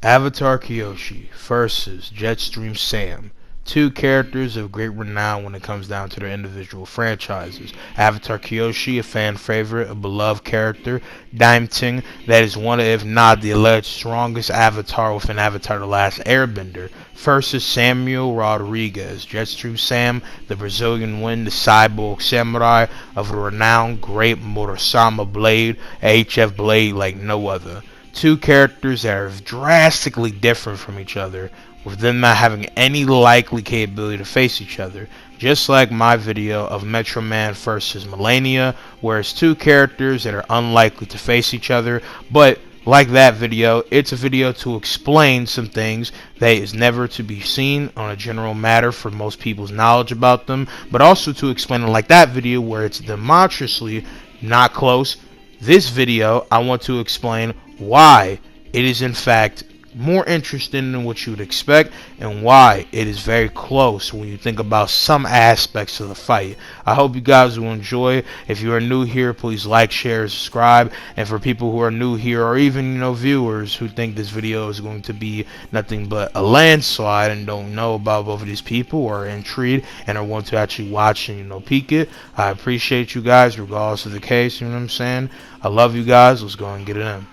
Avatar Kyoshi versus Jetstream Sam. Two characters of great renown when it comes down to their individual franchises. Avatar Kyoshi, a fan favorite, a beloved character, Daimting, that is one of, if not the alleged strongest Avatar within Avatar The Last Airbender, versus Samuel Rodriguez, Jetstream Sam, the Brazilian Wind, the cyborg samurai of a renowned great Murasama blade, a HF blade like no other. Two characters that are drastically different from each other, with them not having any likely capability to face each other. Just like my video of Metro Man versus Millennia, where it's two characters that are unlikely to face each other, but like that video, it's a video to explain some things that is never to be seen on a general matter for most people's knowledge about them, but also to explain it like that video where it's demonstrably not close. This video, I want to explain why it is in fact more interesting than what you would expect, and why it is very close when you think about some aspects of the fight. I hope you guys will enjoy. If you are new here, please like, share, subscribe. And for people who are new here, or even viewers who think this video is going to be nothing but a landslide and don't know about both of these people, or are intrigued and are want to actually watch and peek it, I appreciate you guys regardless of the case. You know what I'm saying? I love you guys. Let's go and get it in.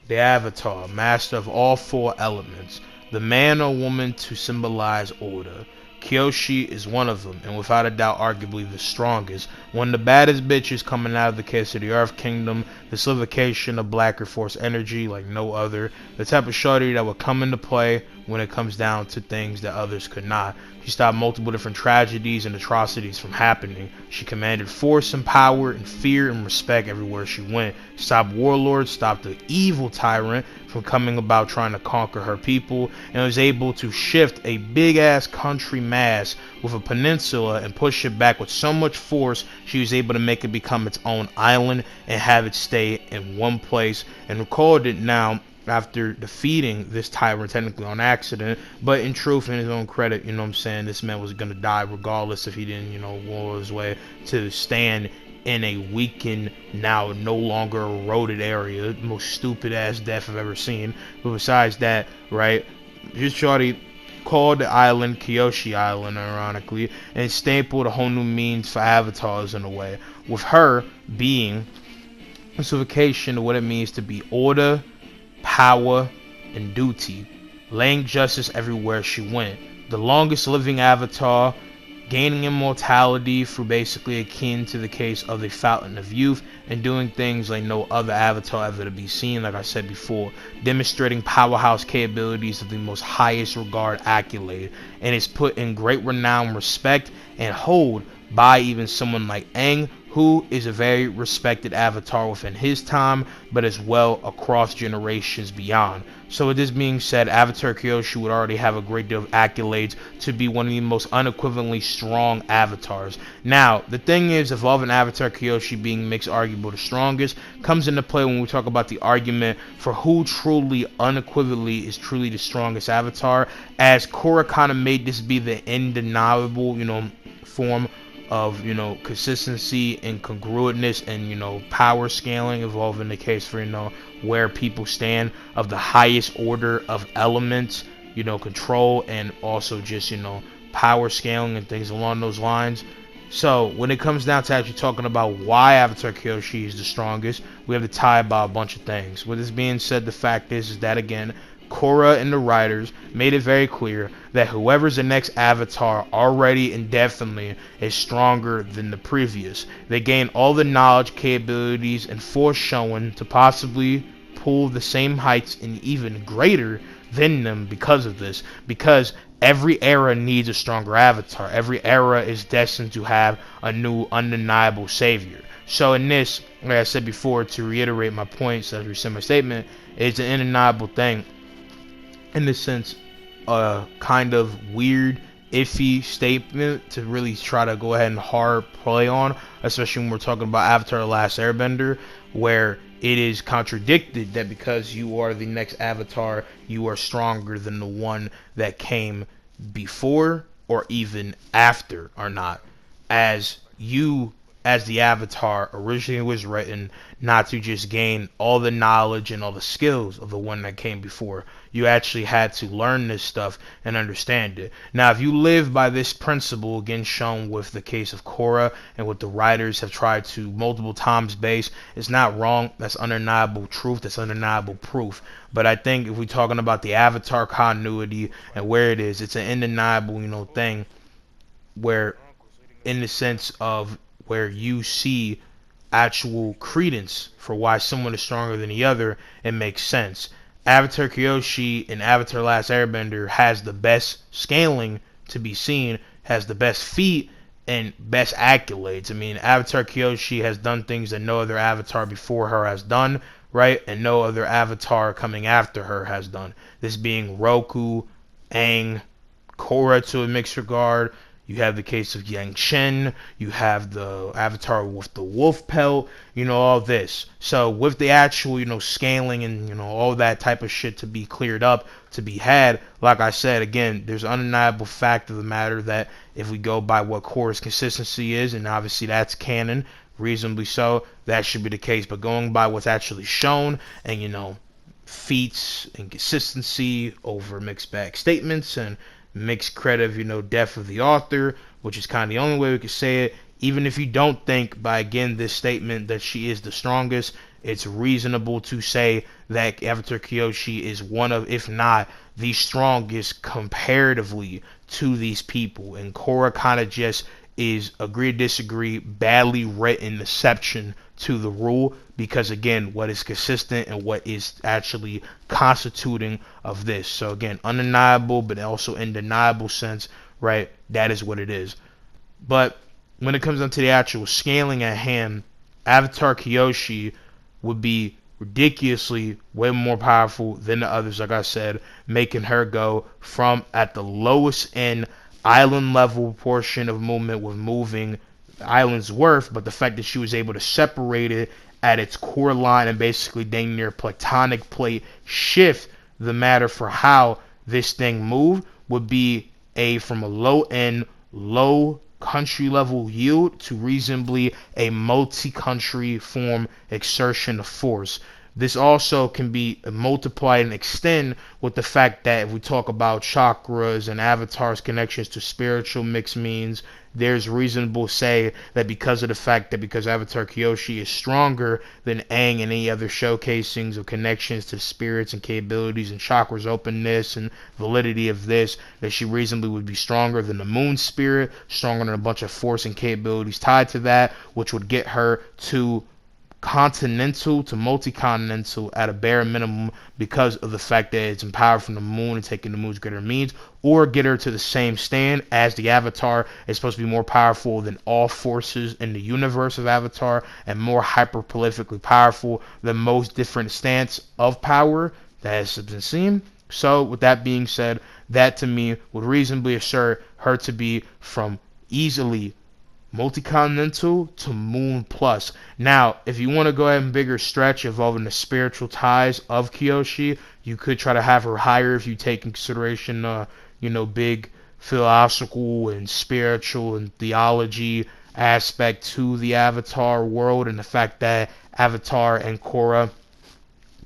The Avatar, master of all four elements, the man or woman to symbolize order. Kyoshi is one of them, and without a doubt arguably the strongest. One of the baddest bitches coming out of the case of the Earth Kingdom, the solidification of Blacker Force energy like no other, the type of shorty that would come into play when it comes down to things that others could not. She stopped multiple different tragedies and atrocities from happening. She commanded force and power and fear and respect everywhere she went. Stopped warlords, stopped the evil tyrant from coming about trying to conquer her people, and was able to shift a big ass country mass with a peninsula and push it back with so much force she was able to make it become its own island and have it stay in one place, and recalled it now after defeating this tyrant technically on accident, but in truth, in his own credit, you know what I'm saying, this man was gonna die regardless if he didn't, war his way to stand in a weakened, now no longer eroded area. The most stupid ass death I've ever seen. But besides that, right, just shorty called the island Kyoshi Island, ironically, and stapled a whole new means for avatars in a way, with her being a specification of what it means to be order, power, and duty, laying justice everywhere she went. The longest living avatar, gaining immortality through basically akin to the case of the Fountain of Youth, and doing things like no other avatar ever to be seen, like I said before, demonstrating powerhouse capabilities of the most highest regard accolade, and is put in great renown, respect, and hold by even someone like Aang, who is a very respected avatar within his time, but as well across generations beyond. So with this being said, Avatar Kyoshi would already have a great deal of accolades to be one of the most unequivocally strong avatars. Now, the thing is, evolving Avatar Kyoshi being mixed arguable the strongest comes into play when we talk about the argument for who truly, unequivocally, is truly the strongest avatar, as Korra kind of made this be the undeniable, form of consistency and congruentness and power scaling, involving the case for where people stand of the highest order of elements, control, and also just power scaling and things along those lines. So when it comes down to actually talking about why Avatar Kyoshi is the strongest, we have to tie about a bunch of things. With this being said, the fact is that again, Korra and the writers made it very clear that whoever's the next avatar already and definitely is stronger than the previous. They gain all the knowledge, capabilities, and force showing to possibly pull the same heights and even greater than them because of this. Because every era needs a stronger avatar. Every era is destined to have a new undeniable savior. So in this, like I said before, to reiterate my points as I rescind my statement, it's an undeniable thing. In this sense, a kind of weird, iffy statement to really try to go ahead and hard play on, especially when we're talking about Avatar The Last Airbender, where it is contradicted that because you are the next avatar, you are stronger than the one that came before or even after or not, as you as the Avatar originally was written, not to just gain all the knowledge and all the skills of the one that came before. You actually had to learn this stuff and understand it. Now, if you live by this principle, again shown with the case of Korra and what the writers have tried to multiple times base, it's not wrong. That's undeniable truth. That's undeniable proof. But I think if we're talking about the Avatar continuity and where it is, it's an undeniable, thing where, in the sense of where you see actual credence for why someone is stronger than the other, it makes sense. Avatar Kyoshi in Avatar Last Airbender has the best scaling to be seen, has the best feat and best accolades. I mean, Avatar Kyoshi has done things that no other Avatar before her has done, right? And no other Avatar coming after her has done. This being Roku, Aang, Korra to a mixed regard. You have the case of Yang Chen. You have the Avatar with the wolf pelt. All this. So with the actual, scaling and, all that type of shit to be cleared up, to be had, like I said, again, there's an undeniable fact of the matter that if we go by what Korra's consistency is, and obviously that's canon, reasonably so, that should be the case. But going by what's actually shown and, feats and consistency over mixed bag statements and mixed credit of, death of the author, which is kind of the only way we could say it. Even if you don't think by, again, this statement that she is the strongest, it's reasonable to say that Avatar Kyoshi is one of, if not the strongest comparatively to these people. And Korra kind of just is, agree or disagree, badly written exception to the rule, because again, what is consistent and what is actually constituting of this. So again, undeniable but also undeniable sense, right? That is what it is. But when it comes down to the actual scaling at hand, Avatar Kyoshi would be ridiculously way more powerful than the others, like I said, making her go from at the lowest end island level portion of movement with moving the island's worth, but the fact that she was able to separate it at its core line and basically dang near platonic plate shift the matter for how this thing moved would be from a low end, low country level yield to reasonably a multi-country form exertion of force. This also can be multiplied and extend with the fact that if we talk about chakras and avatars' connections to spiritual mixed means, there's reasonable say that because of the fact that because Avatar Kyoshi is stronger than Aang and any other showcasings of connections to spirits and capabilities and chakras openness and validity of this, that she reasonably would be stronger than the moon spirit, stronger than a bunch of force and capabilities tied to that, which would get her to continental to multi-continental at a bare minimum because of the fact that it's empowered from the moon and taking the moon's greater means, or get her to the same stand as the Avatar is supposed to be more powerful than all forces in the universe of Avatar and more hyper-prolifically powerful than most different stance of power that has been seen. So with that being said, that to me would reasonably assert her to be from easily multi-continental to moon plus. Now, if you want to go ahead and bigger stretch involving the spiritual ties of Kyoshi, you could try to have her higher if you take in consideration, big philosophical and spiritual and theology aspect to the Avatar world, and the fact that Avatar and Korra,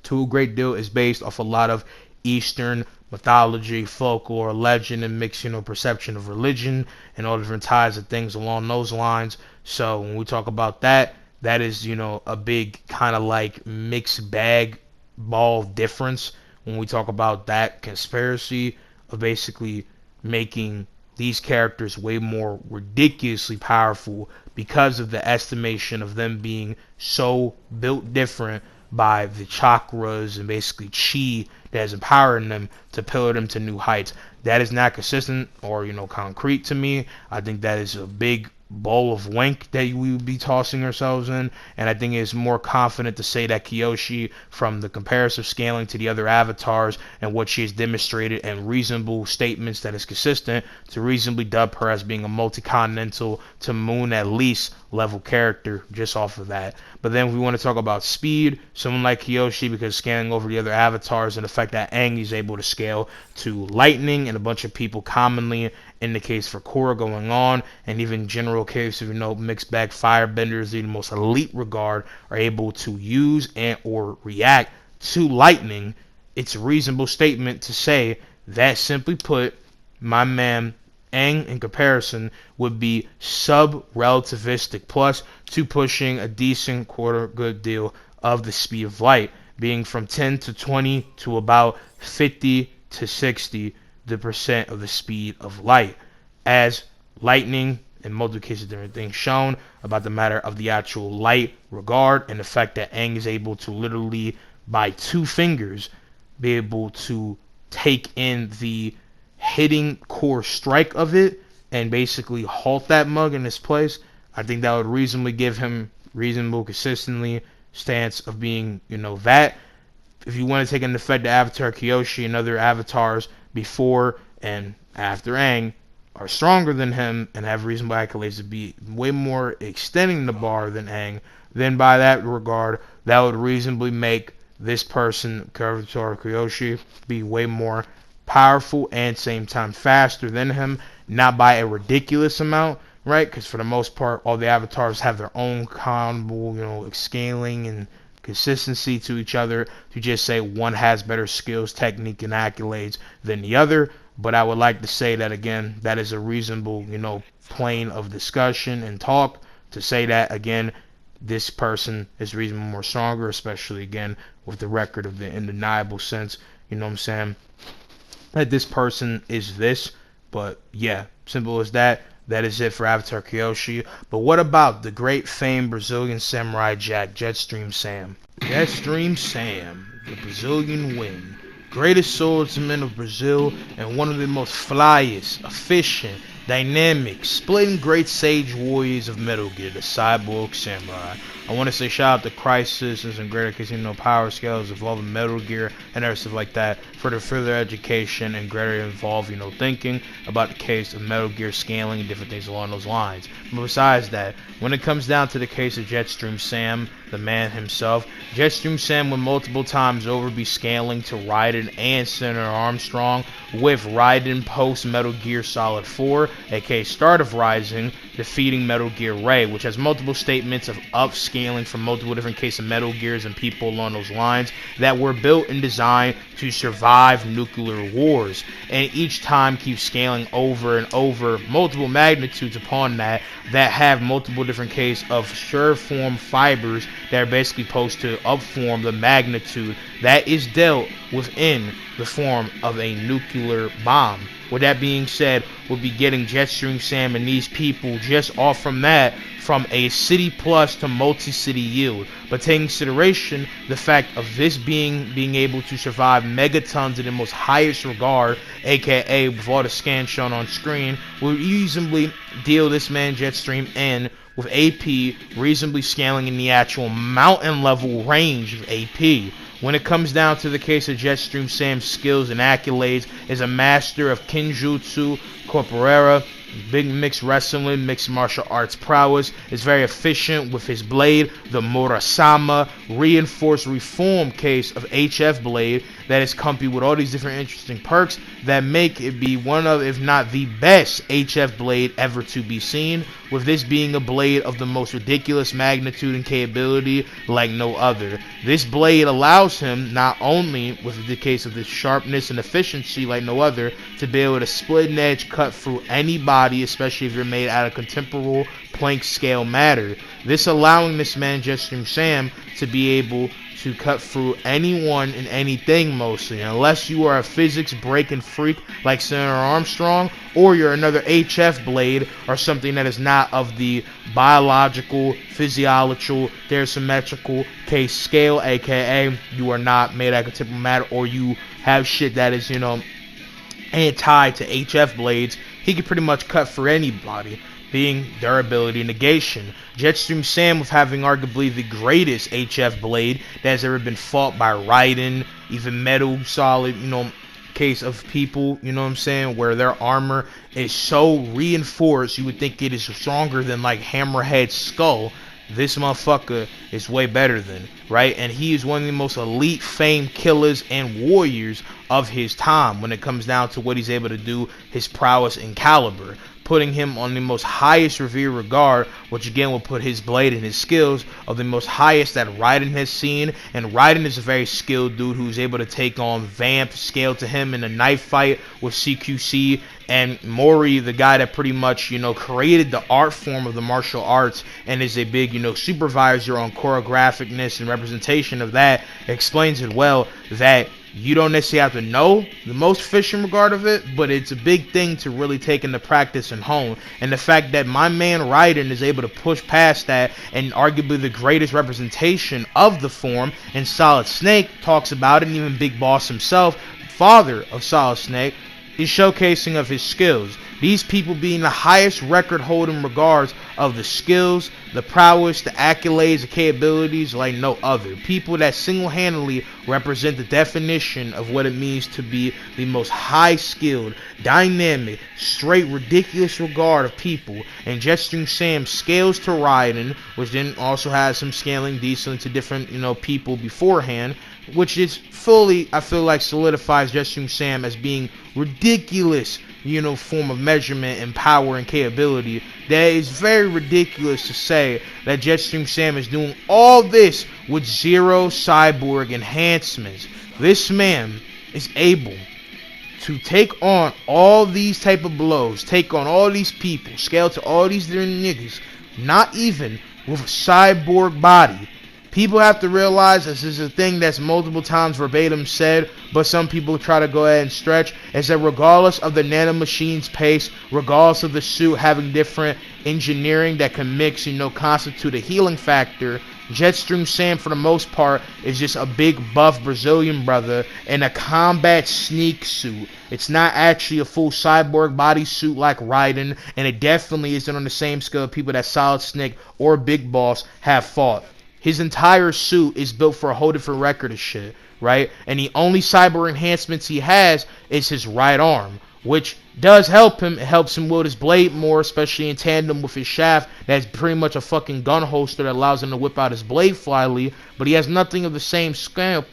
to a great deal, is based off a lot of Eastern mythology, folklore, legend, and mixed, perception of religion and all different ties of things along those lines. So when we talk about that, that is, a big kind of like mixed bag ball difference when we talk about that conspiracy of basically making these characters way more ridiculously powerful because of the estimation of them being so built different by the chakras and basically chi that is empowering them to pillar them to new heights. That is not consistent or concrete to me. I think that is a big bowl of wink that we would be tossing ourselves in, and I think it's more confident to say that Kyoshi, from the comparative scaling to the other avatars and what she has demonstrated and reasonable statements that is consistent, to reasonably dub her as being a multi-continental to moon at least level character just off of that. But then if we want to talk about speed, someone like Kyoshi, because scaling over the other avatars and the fact that Aang is able to scale to lightning and a bunch of people commonly in the case for Korra going on, and even general case of, mixed bag firebenders in the most elite regard are able to use and or react to lightning, it's a reasonable statement to say that, simply put, my man Aang in comparison would be sub-relativistic plus to pushing a decent quarter good deal of the speed of light, being from 10 to 20 to about 50 to 60 the percent of the speed of light, as lightning in multiple cases different things shown about the matter of the actual light regard, and the fact that Aang is able to literally by 2 fingers be able to take in the hitting core strike of it and basically halt that mug in its place. I think that would reasonably give him reasonable consistently stance of being, that. If you want to take into effect the Avatar Kyoshi and other avatars before and after Aang are stronger than him and have reasonable accolades to be way more extending the bar than Aang, then by that regard, that would reasonably make this person, Avatar Kyoshi, be way more powerful and same time faster than him, not by a ridiculous amount, right? Because for the most part, all the avatars have their own combo, scaling and consistency to each other, to just say one has better skills, technique, and accolades than the other. But I would like to say that, again, that is a reasonable, plane of discussion and talk to say that, again, this person is reasonably more stronger, especially, again, with the record of the undeniable sense, that this person is this. But yeah, simple as that. That is it for Avatar Kyoshi. But what about the great famed Brazilian samurai jack, Jetstream Sam? Jetstream Sam, the Brazilian wind, greatest swordsman of Brazil and one of the most flyest, efficient, dynamic, splitting great sage warriors of Metal Gear, the cyborg samurai. I want to say shout out to Crisis and some greater casino power scales involving Metal Gear and other stuff like that for the further education and greater involved, thinking about the case of Metal Gear scaling and different things along those lines. But besides that, when it comes down to the case of Jetstream Sam, the man himself, Jetstream Sam would multiple times over be scaling to Raiden and Senator Armstrong, with Raiden post Metal Gear Solid 4, aka Start of Rising, defeating Metal Gear Ray, which has multiple statements of upscaling from multiple different cases of Metal Gears and people along those lines that were built and designed to survive nuclear wars, and each time keeps scaling over and over multiple magnitudes upon that have multiple different cases of sure form fibers that are basically supposed to upform the magnitude that is dealt within the form of a nuclear bomb. With that being said, we'll be getting Jetstream Sam and these people just off from that, from a city plus to multi-city yield. But taking consideration the fact of this being able to survive megatons in the most highest regard, aka with all the scans shown on screen, will reasonably deal this man Jetstream in with AP reasonably scaling in the actual mountain level range of AP. When it comes down to the case of Jetstream Sam's skills and accolades as a master of Kinjutsu, Corporera, big mixed wrestling, mixed martial arts prowess, is very efficient with his blade, the Murasama reinforced reform case of HF blade that is accompanied with all these different interesting perks that make it be one of, if not the best HF blade ever to be seen, with this being a blade of the most ridiculous magnitude and capability like no other. This blade allows him, not only with the case of this sharpness and efficiency like no other, to be able to split an edge cut through any body, especially if you're made out of contemporary plank scale matter. This allowing this man Jetstream Sam to be able to cut through anyone and anything mostly, unless you are a physics breaking freak like Senator Armstrong, or you're another HF blade or something that is not of the biological, physiological, symmetrical case scale, aka you are not made out of contemporary matter, or you have shit that is, anti to HF blades. He can pretty much cut through anybody, being durability negation. Jetstream Sam with having arguably the greatest HF blade that has ever been fought by Raiden, even Metal Solid, case of people, where their armor is so reinforced you would think it is stronger than like Hammerhead's skull. This motherfucker is way better than, right? And he is one of the most elite famed killers and warriors of his time when it comes down to what he's able to do, his prowess and caliber, putting him on the most highest revered regard, which again will put his blade and his skills of the most highest that Raiden has seen. And Raiden is a very skilled dude who's able to take on Vamp, scale to him in a knife fight with CQC, and Mori, the guy that pretty much, created the art form of the martial arts and is a big, supervisor on choreographicness and representation of that, explains it well that you don't necessarily have to know the most fishing regard of it, but it's a big thing to really take into practice and hone. And the fact that my man Raiden is able to push past that, and arguably the greatest representation of the form, and Solid Snake talks about it, and even Big Boss himself, father of Solid Snake, is showcasing of his skills. These people being the highest record holding regards of the skills, the prowess, the accolades, the capabilities like no other. People that single-handedly represent the definition of what it means to be the most high-skilled, dynamic, straight, ridiculous regard of people. And Jetstream Sam scales to Raiden, which then also has some scaling decently to different, people beforehand, which is fully, I feel like, solidifies Jetstream Sam as being ridiculous, form of measurement and power and capability. That is very ridiculous to say that Jetstream Sam is doing all this with zero cyborg enhancements. This man is able to take on all these type of blows, take on all these people, scale to all these different niggas, not even with a cyborg body. People have to realize this is a thing that's multiple times verbatim said, but some people try to go ahead and stretch, is that regardless of the nanomachine's pace, regardless of the suit having different engineering that can mix, constitute a healing factor, Jetstream Sam for the most part is just a big buff Brazilian brother in a combat sneak suit. It's not actually a full cyborg bodysuit like Raiden, and it definitely isn't on the same scale of people that Solid Snake or Big Boss have fought. His entire suit is built for a whole different record of shit, right? And the only cyber enhancements he has is his right arm, which does help him. It helps him wield his blade more, especially in tandem with his shaft. That's pretty much a fucking gun holster that allows him to whip out his blade flyly. But he has nothing of the same scale,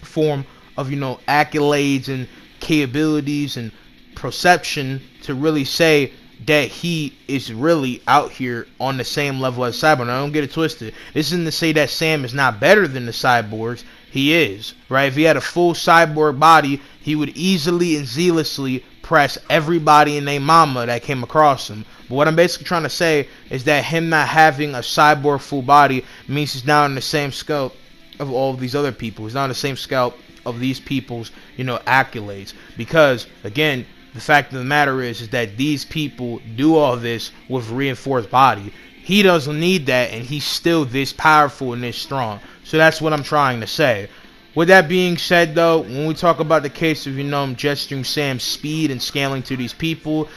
form of, accolades and capabilities and perception to really say that he is really out here on the same level as Cyborg. Now, don't get it twisted. This isn't to say that Sam is not better than the Cyborgs. He is, right? If he had a full cyborg body, he would easily and zealously press everybody and their mama that came across him. But what I'm basically trying to say is that him not having a cyborg full body means he's not on the same scale of all of these other people. He's not on the same scale of these people's, accolades. Because, again, the fact of the matter is that these people do all this with reinforced body. He doesn't need that, and he's still this powerful and this strong. So that's what I'm trying to say. With that being said, though, when we talk about the case of, Jetstream Sam's speed and scaling to these people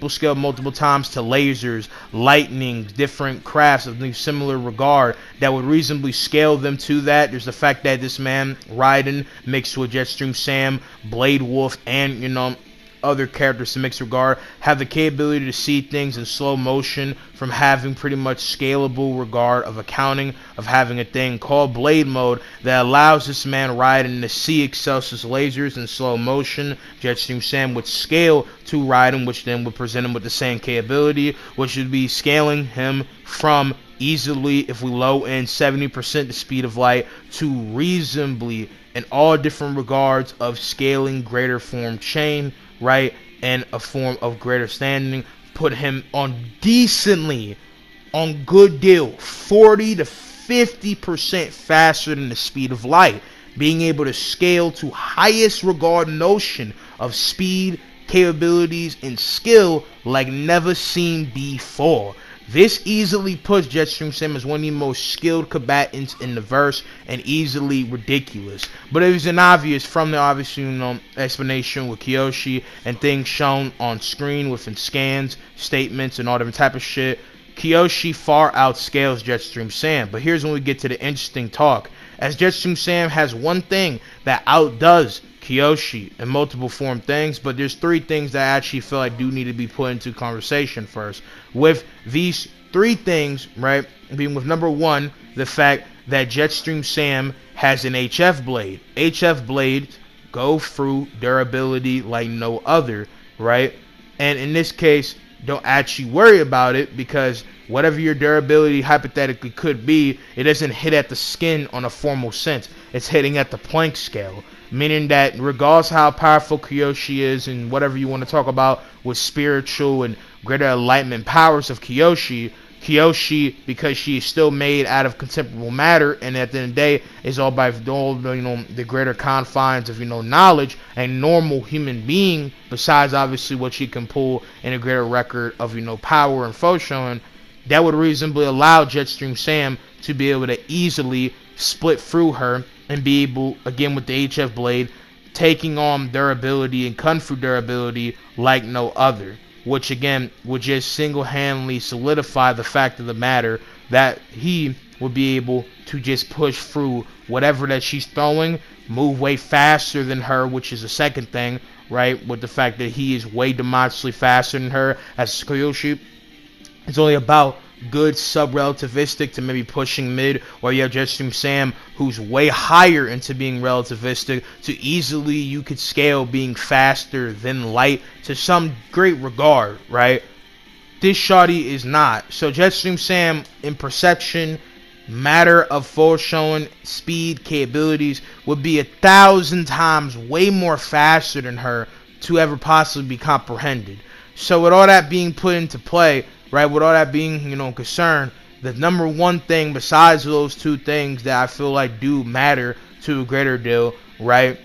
scale multiple times to lasers, lightning, different crafts of similar regard that would reasonably scale them to that. There's the fact that this man, Raiden, mixed with Jetstream Sam, Blade Wolf, and, other characters to mix regard, have the capability to see things in slow motion from having pretty much scalable regard of accounting, of having a thing called blade mode that allows this man Raiden to see Excelsis lasers in slow motion. Jetstream Sam would scale to Raiden, which then would present him with the same capability, which would be scaling him from easily, if we low end 70% the speed of light, to reasonably in all different regards of scaling greater form chain, right, and a form of greater standing, put him on decently, on good deal, 40 to 50% faster than the speed of light, being able to scale to highest regard notion of speed, capabilities, and skill like never seen before. This easily puts Jetstream Sam as one of the most skilled combatants in the verse, and easily ridiculous. But it was an obvious from the explanation with Kyoshi and things shown on screen within scans, statements, and all different type of shit. Kyoshi far outscales Jetstream Sam. But here's when we get to the interesting talk. As Jetstream Sam has one thing that outdoes Kyoshi in multiple form things, but there's three things that I actually feel like do need to be put into conversation first. With these three things, right, being with number one, the fact that Jetstream Sam has an HF blade. HF blade go through durability like no other, right? And in this case, don't actually worry about it, because whatever your durability hypothetically could be, it doesn't hit at the skin on a formal sense. It's hitting at the Planck scale, meaning that regardless how powerful Kyoshi is and whatever you want to talk about with spiritual and greater enlightenment powers of Kyoshi, because she is still made out of contemporary matter, and at the end of the day is all by all, the greater confines of knowledge, a normal human being, besides obviously what she can pull in a greater record of power and foe showing, that would reasonably allow Jetstream Sam to be able to easily split through her and be able, again with the HF blade, taking on durability and kung fu durability like no other, which again would just single-handedly solidify the fact of the matter that he would be able to just push through whatever that she's throwing, move way faster than her, which is the second thing, right, with the fact that he is way demonstrably faster than her as Kyoshi. It's only about good sub-relativistic to maybe pushing mid, or you have Jetstream Sam who's way higher into being relativistic to easily you could scale being faster than light to some great regard, right? This shawty is not. So Jetstream Sam in perception, matter of foreshowing, speed, capabilities would be 1,000 times way more faster than her to ever possibly be comprehended. So with all that being put into play, right, with all that being, concerned, the number one thing besides those two things that I feel like do matter to a greater deal, right,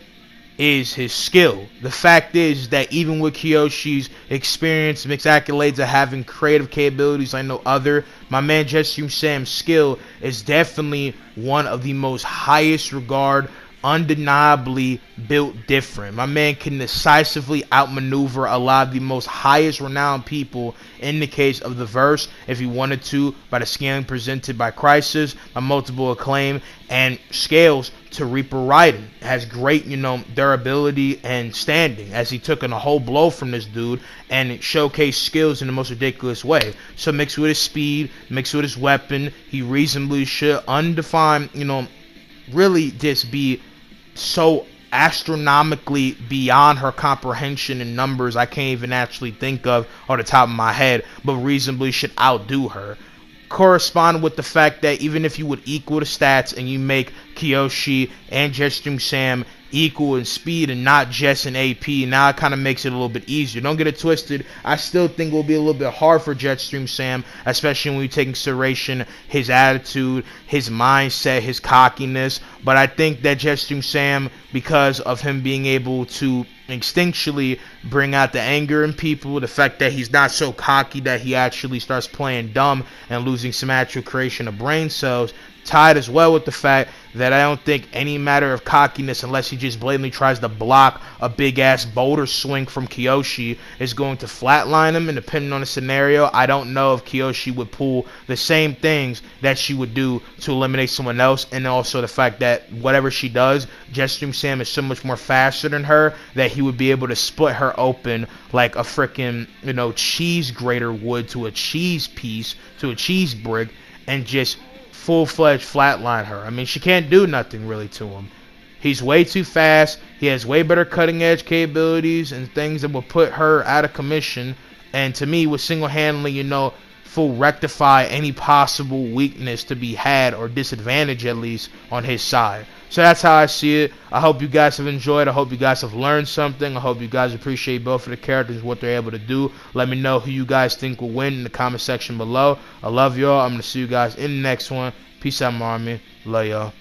is his skill. The fact is that even with Kyoshi's experience, mixed accolades of having creative capabilities like no other, my man Jetstream Sam's skill is definitely one of the most highest regard, undeniably built different. My man can decisively outmaneuver a lot of the most highest renowned people in the case of the verse, if he wanted to, by the scaling presented by Crisis, by multiple acclaim, and scales to Reaper Raiden. Has great, durability and standing, as he took in a whole blow from this dude and showcased skills in the most ridiculous way. So mixed with his speed, mixed with his weapon, he reasonably should undefined, really just be so astronomically beyond her comprehension in numbers I can't even actually think of on the top of my head, but reasonably should outdo her. Correspond with the fact that even if you would equal the stats and you make Kyoshi and Jetstream Sam equal in speed and not just in AP, now it kind of makes it a little bit easier. Don't get it twisted. I still think it will be a little bit hard for Jetstream Sam, especially when we take in consideration his attitude, his mindset, his cockiness. But I think that Jetstream Sam, because of him being able to instinctually bring out the anger in people, the fact that he's not so cocky that he actually starts playing dumb and losing some actual creation of brain cells, tied as well with the fact that I don't think any matter of cockiness, unless he just blatantly tries to block a big ass boulder swing from Kyoshi, is going to flatline him. And depending on the scenario, I don't know if Kyoshi would pull the same things that she would do to eliminate someone else. And also the fact that whatever she does, Jetstream Sam is so much more faster than her that he would be able to split her open like a freaking, cheese grater would to a cheese piece, to a cheese brick, and just full-fledged flatline her. I mean, she can't do nothing really to him. He's way too fast. He has way better cutting-edge capabilities and things that will put her out of commission, and to me would single-handedly, full rectify any possible weakness to be had, or disadvantage at least, on his side. So that's how I see it. I hope you guys have enjoyed. I hope you guys have learned something. I hope you guys appreciate both of the characters, what they're able to do. Let me know who you guys think will win in the comment section below. I love y'all. I'm going to see you guys in the next one. Peace out, my army. Love y'all.